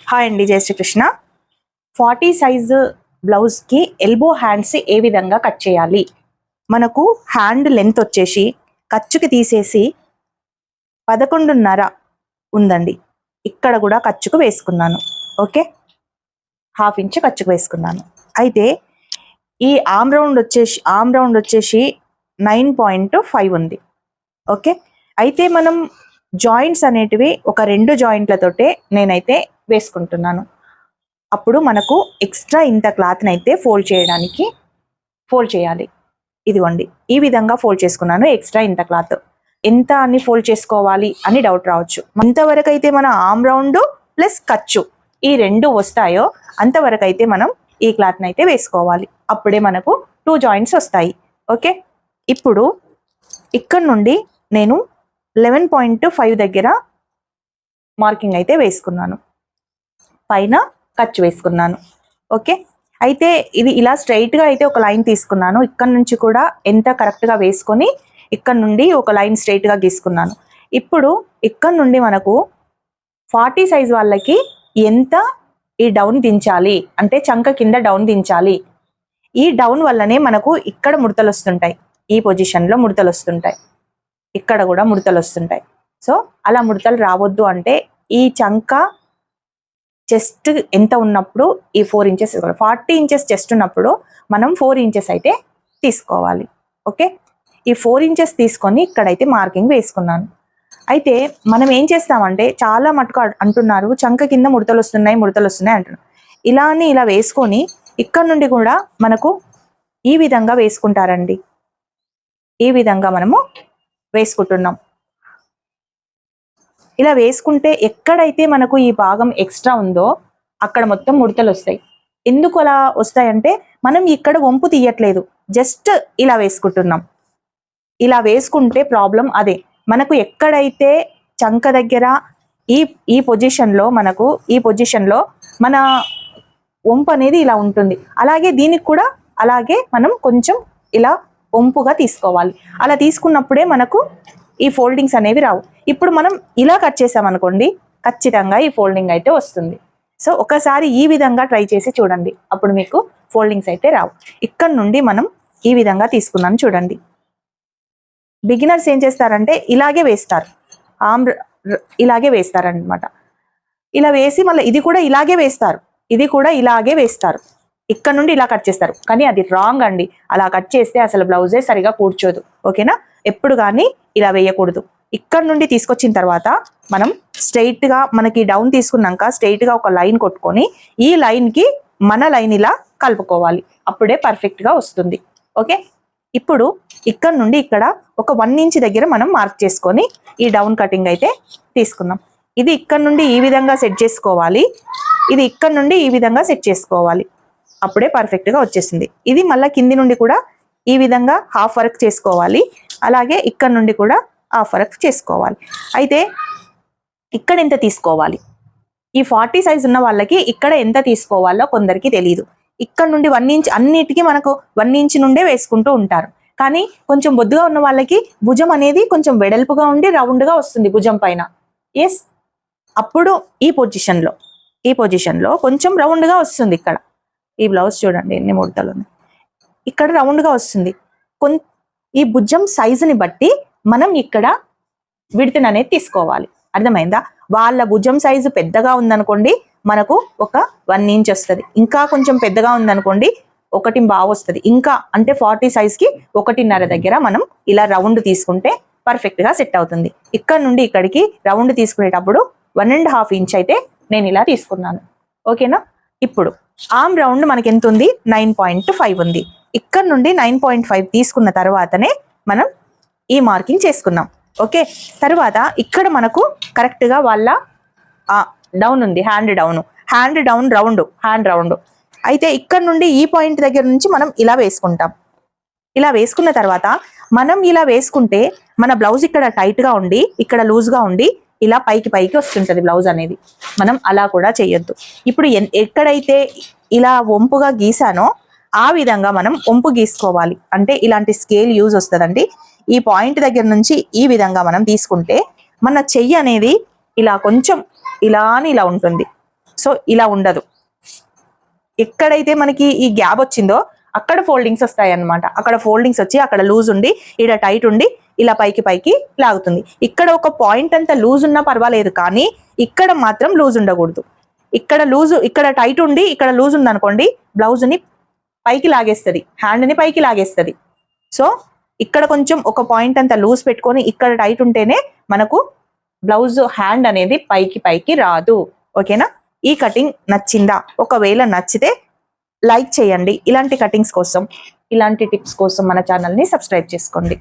Hi అండి, జై Srikrishna. 40 size బ్లౌజ్కి ఎల్బో హ్యాండ్స్ ఏ విధంగా కట్ చేయాలి? మనకు హ్యాండ్ లెంత్ వచ్చేసి ఖర్చుకి తీసేసి 11.5 ఉందండి. ఇక్కడ కూడా ఖర్చుకు వేసుకున్నాను. ఓకే, 1/2 ఇంచ్ ఖర్చుకు వేసుకున్నాను. అయితే ఈ ఆమ్ రౌండ్ వచ్చేసి 9.5 ఉంది. ఓకే, అయితే మనం జాయింట్స్ అనేటివి ఒక 2 జాయింట్లతోటే నేనైతే వేసుకుంటున్నాను. అప్పుడు మనకు ఎక్స్ట్రా ఇంత క్లాత్ని అయితే ఫోల్డ్ చేయాలి. ఇదిగోండి, ఈ విధంగా ఫోల్డ్ చేసుకున్నాను. ఎక్స్ట్రా ఇంత క్లాత్ ఎంత అని ఫోల్డ్ చేసుకోవాలి అని డౌట్ రావచ్చు. అంతవరకు అయితే మన ఆమ్ రౌండ్ ప్లస్ ఖర్చు ఈ 2 వస్తాయో అంతవరకు అయితే మనం ఈ క్లాత్ని అయితే వేసుకోవాలి. అప్పుడే మనకు 2 జాయింట్స్ వస్తాయి. ఓకే, ఇప్పుడు ఇక్కడ నుండి నేను 11.5 దగ్గర మార్కింగ్ అయితే వేసుకున్నాను. పైన ఖర్చు వేసుకున్నాను. ఓకే, అయితే ఇది ఇలా స్ట్రైట్గా అయితే ఒక లైన్ తీసుకున్నాను. ఇక్కడ నుంచి కూడా ఎంత కరెక్ట్గా వేసుకొని ఇక్కడ నుండి ఒక లైన్ స్ట్రైట్గా గీసుకున్నాను. ఇప్పుడు ఇక్కడ నుండి మనకు 40 సైజ్ వాళ్ళకి ఎంత ఈ డౌన్ దించాలి అంటే చంక కింద డౌన్ దించాలి. ఈ డౌన్ వల్లనే మనకు ఇక్కడ ముడతలు వస్తుంటాయి, ఈ పొజిషన్లో ముడతలు వస్తుంటాయి, ఇక్కడ కూడా ముడతలు వస్తుంటాయి. సో అలా ముడతలు రావద్దు అంటే ఈ చంక చెస్ట్ ఎంత ఉన్నప్పుడు ఈ 4 ఇంచెస్ 40 ఇంచెస్ చెస్ట్ ఉన్నప్పుడు మనం 4 ఇంచెస్ అయితే తీసుకోవాలి. ఓకే, ఈ 4 ఇంచెస్ తీసుకొని ఇక్కడైతే మార్కింగ్ వేసుకున్నాను. అయితే మనం ఏం చేస్తామంటే చాలా మటుకు అంటున్నారు చంక కింద ముడతలు వస్తున్నాయి అంటున్నారు. ఇలా అని ఇలా వేసుకొని ఇక్కడ నుండి కూడా మనకు ఈ విధంగా వేసుకుంటారండి. ఈ విధంగా మనము వేసుకుంటున్నాం. ఇలా వేసుకుంటే ఎక్కడైతే మనకు ఈ భాగం ఎక్స్ట్రా ఉందో అక్కడ మొత్తం ముడతలు వస్తాయి. ఎందుకు అలా వస్తాయంటే మనం ఇక్కడ వంపు తీయట్లేదు, జస్ట్ ఇలా వేసుకుంటున్నాం. ఇలా వేసుకుంటే ప్రాబ్లం అదే. మనకు ఎక్కడైతే చంక దగ్గర ఈ పొజిషన్లో మన వంపు అనేది ఇలా ఉంటుంది. అలాగే దీనికి కూడా అలాగే మనం కొంచెం ఇలా వంపుగా తీసుకోవాలి. అలా తీసుకున్నప్పుడే మనకు ఈ ఫోల్డింగ్స్ అనేవి రావు. ఇప్పుడు మనం ఇలా కట్ చేసామనుకోండి, ఖచ్చితంగా ఈ ఫోల్డింగ్ అయితే వస్తుంది. సో ఒకసారి ఈ విధంగా ట్రై చేసి చూడండి, అప్పుడు మీకు ఫోల్డింగ్స్ అయితే రావు. ఇక్కడ నుండి మనం ఈ విధంగా తీసుకున్నాను చూడండి. బిగినర్స్ ఏం చేస్తారంటే ఇలాగే వేస్తారు, ఇలాగే వేస్తారనమాట. ఇలా వేసి మళ్ళీ ఇది కూడా ఇలాగే వేస్తారు, ఇక్కడ నుండి ఇలా కట్ చేస్తారు. కానీ అది రాంగ్ అండి. అలా కట్ చేస్తే అసలు బ్లౌజే సరిగా కూర్చోదు. ఓకేనా, ఎప్పుడు కానీ ఇలా వేయకూడదు. ఇక్కడ నుండి తీసుకొచ్చిన తర్వాత మనం స్ట్రైట్గా మనకి డౌన్ తీసుకున్నాక స్ట్రైట్గా ఒక లైన్ కొట్టుకొని ఈ లైన్కి మన లైన్ ఇలా కలుపుకోవాలి. అప్పుడే పర్ఫెక్ట్గా వస్తుంది. ఓకే, ఇప్పుడు ఇక్కడ నుండి ఇక్కడ ఒక 1 ఇంచ్ దగ్గర మనం మార్క్ చేసుకొని ఈ డౌన్ కటింగ్ అయితే తీసుకున్నాం. ఇది ఇక్కడ నుండి ఈ విధంగా సెట్ చేసుకోవాలి, ఇది ఇక్కడ నుండి ఈ విధంగా సెట్ చేసుకోవాలి. అప్పుడే పర్ఫెక్ట్గా వచ్చేసింది. ఇది మళ్ళీ కింది నుండి కూడా ఈ విధంగా హాఫ్ వర్క్ చేసుకోవాలి. అలాగే ఇక్కడ నుండి కూడా హాఫ్ వర్క్ చేసుకోవాలి. అయితే ఇక్కడ ఎంత తీసుకోవాలి, ఈ 40 సైజ్ ఉన్న వాళ్ళకి ఇక్కడ ఎంత తీసుకోవాలో కొందరికి తెలియదు. ఇక్కడ నుండి 1 ఇంచ్, అన్నిటికీ మనకు 1 ఇంచ్ నుండే వేసుకుంటూ ఉంటారు. కానీ కొంచెం బొద్దుగా ఉన్న వాళ్ళకి భుజం అనేది కొంచెం వెడల్పుగా ఉండి రౌండ్గా వస్తుంది భుజం పైన. ఎస్, అప్పుడు ఈ పొజిషన్లో కొంచెం రౌండ్గా వస్తుంది. ఇక్కడ ఈ బ్లౌజ్ చూడండి ఎన్ని ముడతలు ఉన్నాయి, ఇక్కడ రౌండ్గా వస్తుంది. ఈ భుజం సైజుని బట్టి మనం ఇక్కడ విడ్త్ అనేది తీసుకోవాలి. అర్థమైందా? వాళ్ళ భుజం సైజు పెద్దగా ఉందనుకోండి మనకు ఒక 1 ఇంచ్ వస్తుంది. ఇంకా కొంచెం పెద్దగా ఉందనుకోండి 1.5 వస్తుంది. ఇంకా అంటే 40 సైజ్కి 1.5 దగ్గర మనం ఇలా రౌండ్ తీసుకుంటే పర్ఫెక్ట్గా సెట్ అవుతుంది. ఇక్కడ నుండి ఇక్కడికి రౌండ్ తీసుకునేటప్పుడు 1.5 ఇంచ్ అయితే నేను ఇలా తీసుకున్నాను. ఓకేనా, ఇప్పుడు ఆమ్ రౌండ్ మనకి ఎంత ఉంది, 9.5 ఉంది. ఇక్కడ నుండి 9.5 తీసుకున్న తర్వాతనే మనం ఈ మార్కింగ్ చేసుకున్నాం. ఓకే, తర్వాత ఇక్కడ మనకు కరెక్ట్గా వాళ్ళ డౌన్ ఉంది, హ్యాండ్ డౌన్ రౌండ్. అయితే ఇక్కడ నుండి ఈ పాయింట్ దగ్గర నుంచి మనం ఇలా వేసుకుంటాం. ఇలా వేసుకున్న తర్వాత మనం ఇలా వేసుకుంటే మన బ్లౌజ్ ఇక్కడ టైట్గా ఉండి ఇక్కడ లూజ్గా ఉండి ఇలా పైకి వస్తుంటుంది బ్లౌజ్ అనేది. మనం అలా కూడా చేయొద్దు. ఇప్పుడు ఎక్కడైతే ఇలా వంపుగా గీసానో ఆ విధంగా మనం వంపు గీసుకోవాలి. అంటే ఇలాంటి స్కేల్ యూజ్ వస్తుందండి. ఈ పాయింట్ దగ్గర నుంచి ఈ విధంగా మనం తీసుకుంటే మన చెయ్యి అనేది ఇలా కొంచెం ఇలా అని ఇలా ఉంటుంది. సో ఇలా ఉండదు. ఎక్కడైతే మనకి ఈ గ్యాప్ వచ్చిందో అక్కడ ఫోల్డింగ్స్ వస్తాయి అన్నమాట. అక్కడ ఫోల్డింగ్స్ వచ్చి అక్కడ లూజ్ ఉండి ఇక్కడ టైట్ ఉండి ఇలా పైకి పైకి లాగుతుంది. ఇక్కడ ఒక పాయింట్ అంతా లూజ్ ఉన్నా పర్వాలేదు, కానీ ఇక్కడ మాత్రం లూజ్ ఉండకూడదు. ఇక్కడ లూజ్, ఇక్కడ టైట్ ఉండి ఇక్కడ లూజ్ ఉంది అనుకోండి, బ్లౌజ్ ని పైకి లాగేస్తుంది, హ్యాండ్ ని పైకి లాగేస్తుంది. సో ఇక్కడ కొంచెం ఒక పాయింట్ అంతా లూజ్ పెట్టుకొని ఇక్కడ టైట్ ఉంటేనే మనకు బ్లౌజ్ హ్యాండ్ అనేది పైకి పైకి రాదు. ఓకేనా? ఈ కటింగ్ నచ్చిందా? ఒకవేళ నచ్చితే లైక్ చేయండి. ఇలాంటి కటింగ్స్ కోసం, ఇలాంటి టిప్స్ కోసం మన ఛానల్ని సబ్స్క్రైబ్ చేసుకోండి.